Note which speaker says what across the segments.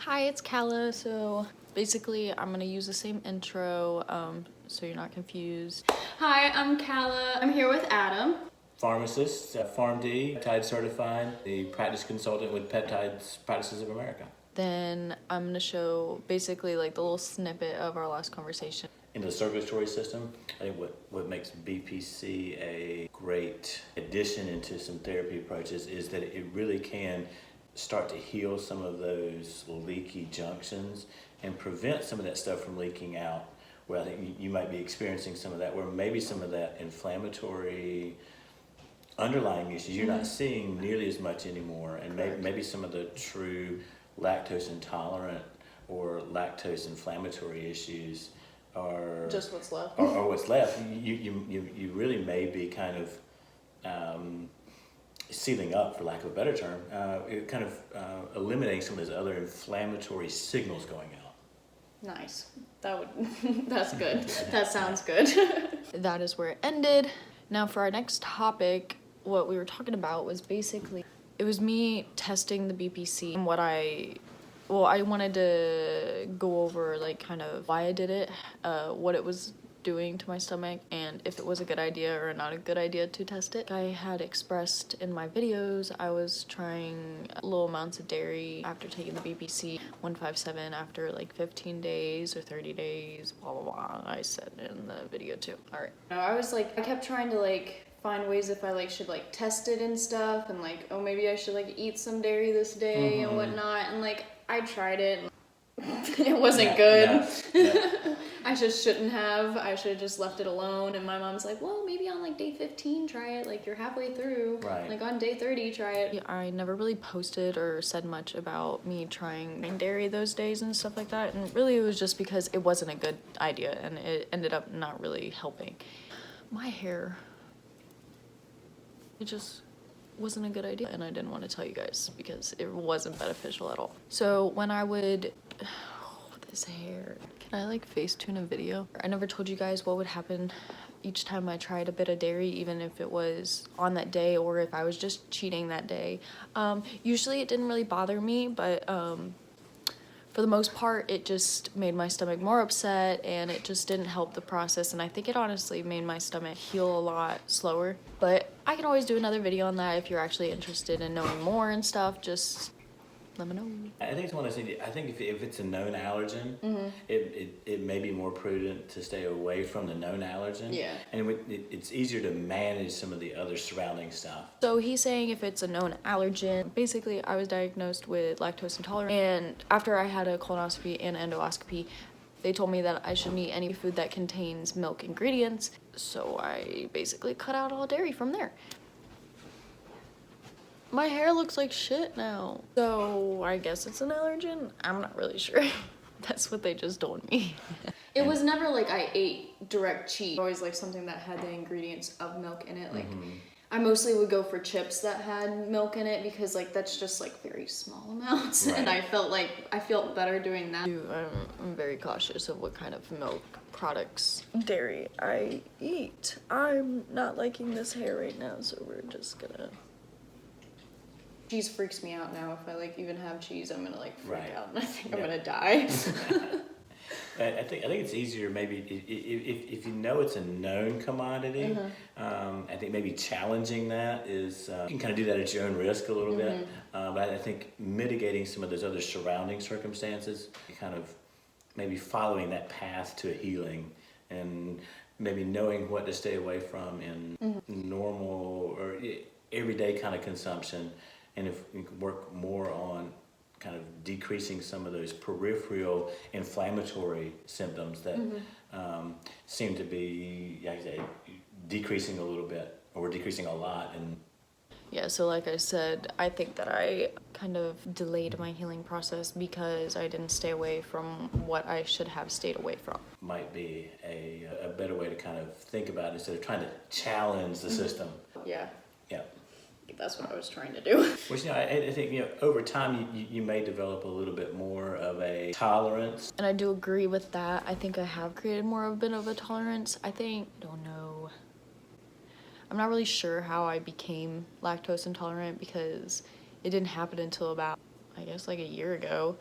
Speaker 1: Hi, it's Calla. So basically I'm gonna use the same intro so you're not confused. Hi, I'm Calla. I'm here with Adam.
Speaker 2: Pharmacist, PharmD, Peptide certified, the practice consultant with Peptide Practices of America.
Speaker 1: Then I'm gonna show basically like the little snippet of our last conversation.
Speaker 2: In the circulatory system, I think what makes BPC a great addition into some therapy approaches is that it really can start to heal some of those leaky junctions and prevent some of that stuff from leaking out, where I think you might be experiencing some of that, where maybe some of that inflammatory underlying issues you're not seeing nearly as much anymore, and maybe some of the true lactose intolerant or lactose inflammatory issues are
Speaker 1: just what's left.
Speaker 2: Or what's left. You really may be kind of sealing up, for lack of a better term, kind of eliminating some of those other inflammatory signals going out.
Speaker 1: Nice. That's good. That sounds good. That is where it ended. Now for our next topic, what we were talking about was basically, it was me testing the BPC and I wanted to go over like kind of why I did it, what it was doing to my stomach, and if it was a good idea or not a good idea to test it. I had expressed in my videos I was trying low amounts of dairy after taking the BPC157 after like 15 days or 30 days, blah blah blah. I said in the video too. Alright. I kept trying to like find ways if I should test it and stuff, and maybe I should eat some dairy this day and whatnot, and I tried it and it wasn't good. Yeah. I just shouldn't have. I should have just left it alone. And my mom's like, well, maybe on day 15 try it, you're halfway through.
Speaker 2: Right.
Speaker 1: On day 30 try it. Yeah, I never really posted or said much about me trying dairy those days and stuff like that, and really it was just because it wasn't a good idea and it ended up not really helping. My hair, it just wasn't a good idea, and I didn't want to tell you guys because it wasn't beneficial at all. So when I would, this hair, can I Facetune a video? I never told you guys what would happen each time I tried a bit of dairy, even if it was on that day or if I was just cheating that day. Usually it didn't really bother me, but for the most part, it just made my stomach more upset, and it just didn't help the process, and I think it honestly made my stomach heal a lot slower. But I can always do another video on that if you're actually interested in knowing more and stuff. Just let me know.
Speaker 2: I think it's one of those things. I think if it's a known allergen, it may be more prudent to stay away from the known allergen.
Speaker 1: Yeah.
Speaker 2: And it's easier to manage some of the other surrounding stuff.
Speaker 1: So he's saying if it's a known allergen, basically I was diagnosed with lactose intolerance, and after I had a colonoscopy and endoscopy, they told me that I shouldn't eat any food that contains milk ingredients. So I basically cut out all dairy from there. My hair looks like shit now. So I guess it's an allergen? I'm not really sure. That's what they just told me. It was never I ate direct cheese. Always something that had the ingredients of milk in it. I mostly would go for chips that had milk in it because that's just very small amounts. Right. And I felt better doing that. I'm very cautious of what kind of milk products, dairy I eat. I'm not liking this hair right now, so we're just gonna... Cheese freaks me out now. If I even have cheese, I'm gonna freak out, and I think I'm gonna die.
Speaker 2: I think it's easier maybe if you know it's a known commodity. I think maybe challenging that is you can kind of do that at your own risk a little bit. But I think mitigating some of those other surrounding circumstances, kind of maybe following that path to a healing, and maybe knowing what to stay away from in normal or everyday kind of consumption. And if you can work more on kind of decreasing some of those peripheral inflammatory symptoms that seem to be, like I say, decreasing a little bit or decreasing a lot. And yeah, so like I said, I think that I kind of delayed my healing process because I didn't stay away from what I should have stayed away from. Might be a better way to kind of think about it instead of trying to challenge the system. Yeah. Yeah. That's what I was trying to do. Which, I think, over time you may develop a little bit more of a tolerance. And I do agree with that. I think I have created more of a bit of a tolerance. Don't know. I'm not really sure how I became lactose intolerant because it didn't happen until about, I guess, a year ago.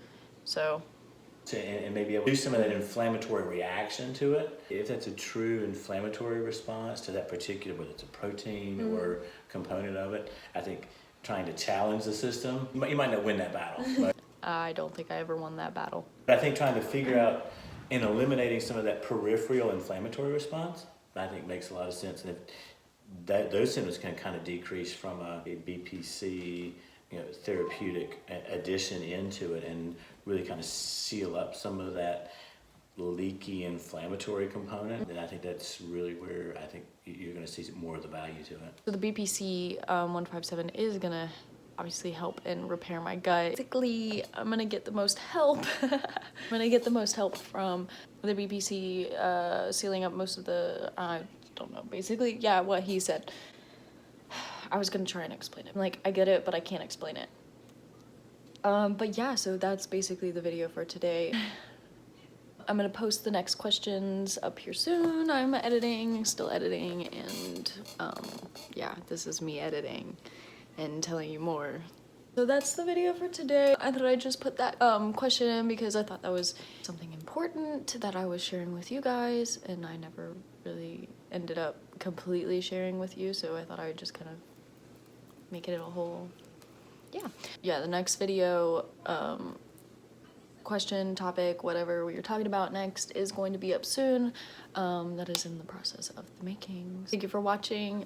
Speaker 1: So
Speaker 2: and maybe able to do some of that inflammatory reaction to it. If that's a true inflammatory response to that particular, whether it's a protein or component of it, I think trying to challenge the system, you might not win that battle. But
Speaker 1: I don't think I ever won that battle.
Speaker 2: I think trying to figure out and eliminating some of that peripheral inflammatory response, I think makes a lot of sense. And if those symptoms can kind of decrease from a BPC, therapeutic addition into it, and really kind of seal up some of that leaky inflammatory component, then I think that's really where I think you're going to see more of the value to it.
Speaker 1: So the BPC157 is going to obviously help and repair my gut. Basically, I'm going to get the most help. I'm going to get the most help from the BPC sealing up most of the, I don't know, basically, yeah, what he said. I was going to try and explain it. Like, I get it, but I can't explain it. But yeah, so that's basically the video for today. I'm gonna post the next questions up here soon. I'm still editing, and yeah, this is me editing and telling you more. So that's the video for today. I thought I'd just put that question in because I thought that was something important that I was sharing with you guys, and I never really ended up completely sharing with you, so I thought I would just kind of make it a whole, yeah, the next video, question, topic, whatever we are talking about next is going to be up soon. That is in the process of the making. Thank you for watching.